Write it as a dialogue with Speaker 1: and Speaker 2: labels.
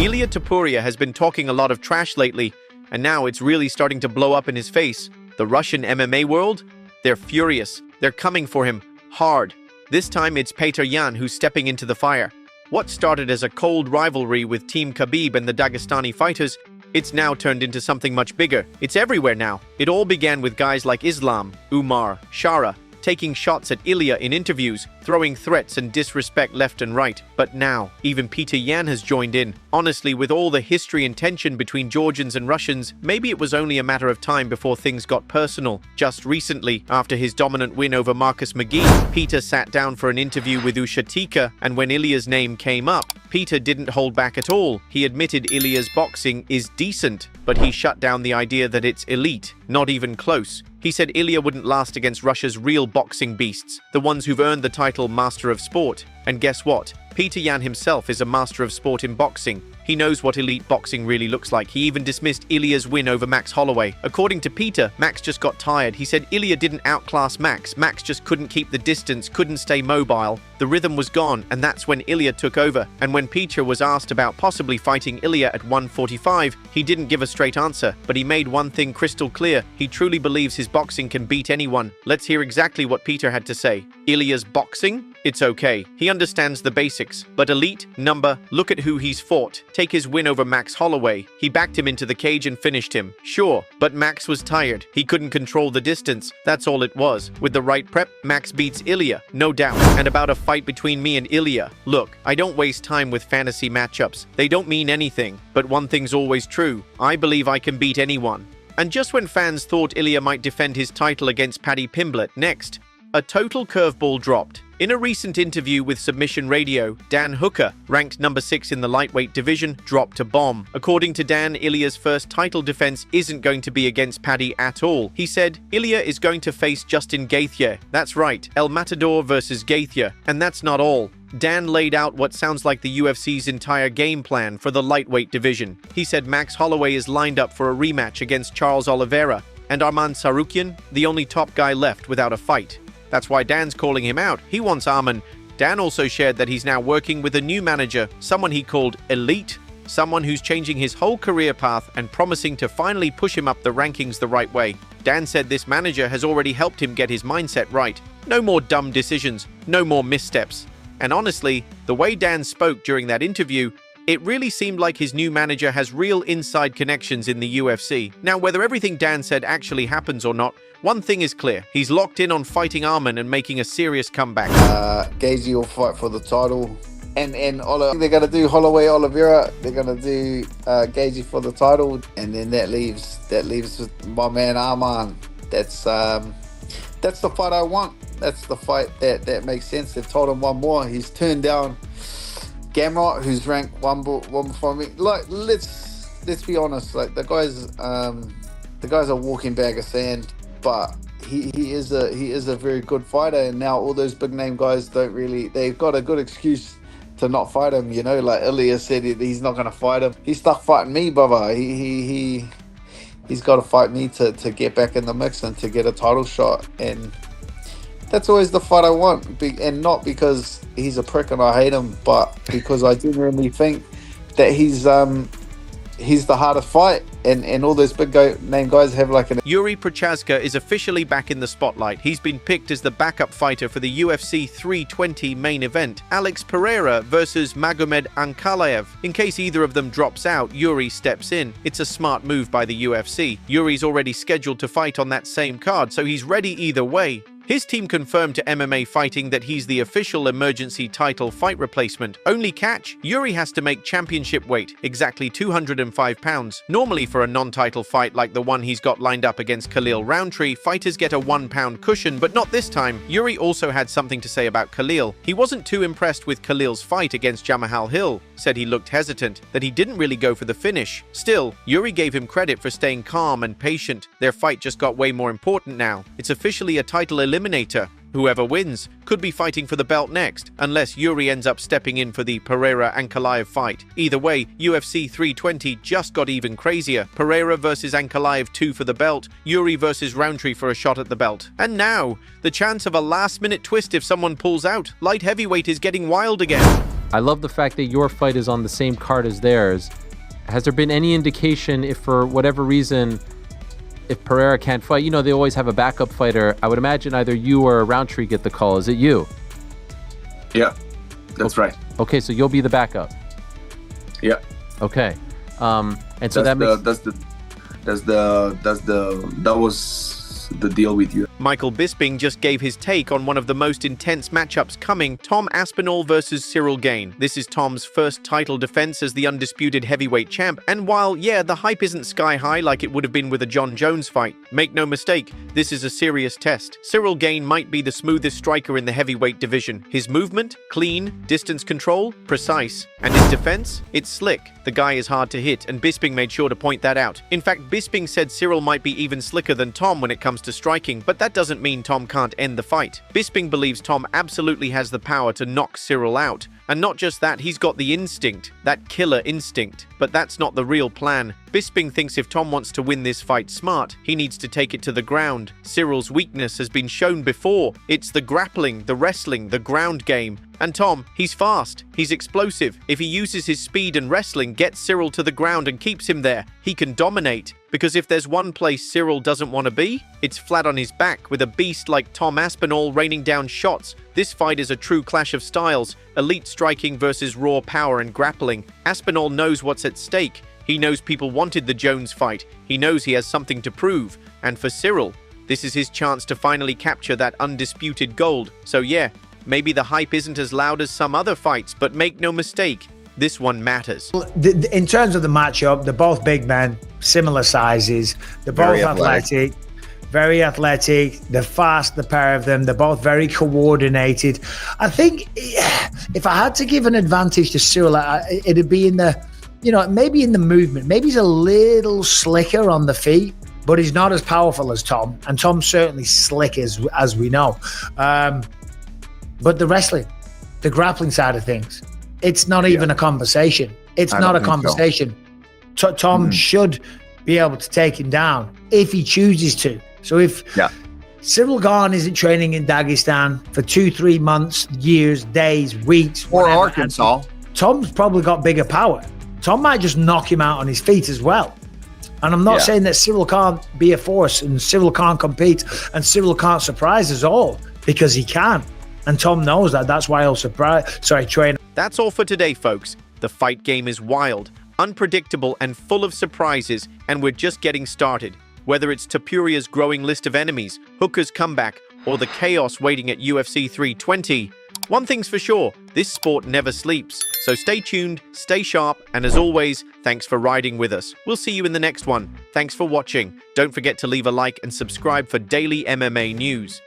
Speaker 1: Ilia Topuria has been talking a lot of trash lately, and now it's really starting to blow up in his face. The Russian MMA world? They're furious. They're coming for him hard. This time it's Petr Yan who's stepping into the fire. What started as a cold rivalry with Team Khabib and the Dagestani fighters, it's now turned into something much bigger. It's everywhere now. It all began with guys like Islam, Umar, Shara, taking shots at Ilia in interviews, throwing threats and disrespect left and right. But now, even Petr Yan has joined in. Honestly, with all the history and tension between Georgians and Russians, maybe it was only a matter of time before things got personal. Just recently, after his dominant win over Marcus McGee, Petr sat down for an interview with Ushatika, and when Ilia's name came up, Petr didn't hold back at all. He admitted Ilia's boxing is decent, but he shut down the idea that it's elite, not even close. He said Ilia wouldn't last against Russia's real boxing beasts, the ones who've earned the title Master of Sport. And guess what? Petr Yan himself is a Master of Sport in boxing. He knows what elite boxing really looks like. He even dismissed Ilia's win over Max Holloway. According to Petr, Max just got tired. He said Ilia didn't outclass Max. Max just couldn't keep the distance, couldn't stay mobile. The rhythm was gone, and that's when Ilia took over. And when Petr was asked about possibly fighting Ilia at 145, he didn't give a straight answer, but he made one thing crystal clear. He truly believes his boxing can beat anyone. Let's hear exactly what Petr had to say. Ilia's boxing? It's okay. He understands the basics. But elite? Number? Look at who he's fought. Take his win over Max Holloway. He backed him into the cage and finished him. Sure, but Max was tired. He couldn't control the distance. That's all it was. With the right prep, Max beats Ilia, no doubt. And about a fight between me and Ilia. Look, I don't waste time with fantasy matchups. They don't mean anything. But one thing's always true. I believe I can beat anyone. And just when fans thought Ilia might defend his title against Paddy Pimblett next, a total curveball dropped. In a recent interview with Submission Radio, Dan Hooker, ranked number 6 in the lightweight division, dropped a bomb. According to Dan, Ilia's first title defense isn't going to be against Paddy at all. He said, Ilia is going to face Justin Gaethje. That's right, El Matador versus Gaethje. And that's not all. Dan laid out what sounds like the UFC's entire game plan for the lightweight division. He said Max Holloway is lined up for a rematch against Charles Oliveira, and Arman Tsarukyan, the only top guy left without a fight. That's why Dan's calling him out. He wants Arman. Dan also shared that he's now working with a new manager, someone he called Elite, someone who's changing his whole career path and promising to finally push him up the rankings the right way. Dan said this manager has already helped him get his mindset right. No more dumb decisions, no more missteps. And honestly, the way Dan spoke during that interview, it really seemed like his new manager has real inside connections in the UFC. Now, whether everything Dan said actually happens or not, one thing is clear. He's locked in on fighting Arman and making a serious comeback.
Speaker 2: Gaethje will fight for the title. And they're going to do Holloway, Oliveira. They're going to do Gaethje for the title. And then that leaves with my man Arman. That's the fight I want. That's the fight that makes sense. They've told him one more. He's turned down Gamrot, who's ranked one before me. Like, let's be honest. Like, the guy's a walking bag of sand. But he is a very good fighter, and now all those big name guys they've got a good excuse to not fight him. You know, like Ilia said, he's not going to fight him. He's stuck fighting me, brother. He's got to fight me to get back in the mix and to get a title shot, and that's always the fight I want. And not because he's a prick and I hate him, but because I genuinely think that he's the hardest fight, and all those big name guys have like an...
Speaker 1: Yuri Prochazka is officially back in the spotlight. He's been picked as the backup fighter for the UFC 320 main event, Alex Pereira versus Magomed Ankalaev. In case either of them drops out, Yuri steps in. It's a smart move by the UFC. Yuri's already scheduled to fight on that same card, so he's ready either way. His team confirmed to MMA Fighting that he's the official emergency title fight replacement. Only catch, Yuri has to make championship weight, exactly 205 pounds. Normally for a non-title fight like the one he's got lined up against Khalil Roundtree, fighters get a 1 pound cushion, but not this time. Yuri also had something to say about Khalil. He wasn't too impressed with Khalil's fight against Jamahal Hill, said he looked hesitant, that he didn't really go for the finish. Still, Yuri gave him credit for staying calm and patient. Their fight just got way more important now. It's officially a title eliminator. Whoever wins could be fighting for the belt next, unless Yuri ends up stepping in for the Pereira-Ankalaev fight. Either way, UFC 320 just got even crazier. Pereira versus Ankalaev 2 for the belt, Yuri versus Roundtree for a shot at the belt. And now, the chance of a last-minute twist if someone pulls out. Light heavyweight is getting wild again.
Speaker 3: I love the fact that your fight is on the same card as theirs. Has there been any indication if for whatever reason, if Pereira can't fight, you know, they always have a backup fighter. I would imagine either you or Roundtree get the call. Is it you?
Speaker 4: Yeah, that's right.
Speaker 3: Okay, so you'll be the backup.
Speaker 4: Yeah.
Speaker 3: Okay. And so that
Speaker 4: was the deal with you.
Speaker 1: Michael Bisping just gave his take on one of the most intense matchups coming, Tom Aspinall versus Cyril Gane. This is Tom's first title defense as the undisputed heavyweight champ, and while, yeah, the hype isn't sky high like it would have been with a John Jones fight, make no mistake, this is a serious test. Cyril Gane might be the smoothest striker in the heavyweight division. His movement, clean, distance control, precise, and his defense, it's slick. The guy is hard to hit, and Bisping made sure to point that out. In fact, Bisping said Cyril might be even slicker than Tom when it comes to striking, but that doesn't mean Tom can't end the fight. Bisping believes Tom absolutely has the power to knock Cyril out. And not just that, he's got the instinct, that killer instinct. But that's not the real plan. Bisping thinks if Tom wants to win this fight smart, he needs to take it to the ground. Cyril's weakness has been shown before. It's the grappling, the wrestling, the ground game. And Tom, he's fast, he's explosive. If he uses his speed and wrestling, gets Cyril to the ground and keeps him there, he can dominate. Because if there's one place Cyril doesn't want to be, it's flat on his back with a beast like Tom Aspinall raining down shots. This fight is a true clash of styles, elite striking versus raw power and grappling. Aspinall knows what's at stake. He knows people wanted the Jones fight. He knows he has something to prove. And for Cyril, this is his chance to finally capture that undisputed gold. So yeah, maybe the hype isn't as loud as some other fights, but make no mistake, this one matters.
Speaker 5: In terms of the matchup, they're both big men, similar sizes. They're both athletic, very athletic. They're fast, the pair of them. They're both very coordinated. I think if I had to give an advantage to Cyril, it'd be in the, maybe in the movement. Maybe he's a little slicker on the feet, but he's not as powerful as Tom. And Tom's certainly slick as we know. But the wrestling, the grappling side of things, it's not even a conversation. It's not a conversation. So. Tom should be able to take him down if he chooses to. So if Cyril Gane isn't training in Dagestan for 2-3 months, years, days, weeks,
Speaker 2: or
Speaker 5: whatever,
Speaker 2: Arkansas,
Speaker 5: Tom's probably got bigger power. Tom might just knock him out on his feet as well. And I'm not saying that Cyril can't be a force and Cyril can't compete and Cyril can't surprise us all, because he can. And Tom knows that. That's why he'll train.
Speaker 1: That's all for today, folks. The fight game is wild, unpredictable, and full of surprises, and we're just getting started. Whether it's Topuria's growing list of enemies, Hooker's comeback, or the chaos waiting at UFC 320, one thing's for sure, this sport never sleeps. So stay tuned, stay sharp, and as always, thanks for riding with us. We'll see you in the next one. Thanks for watching. Don't forget to leave a like and subscribe for daily MMA news.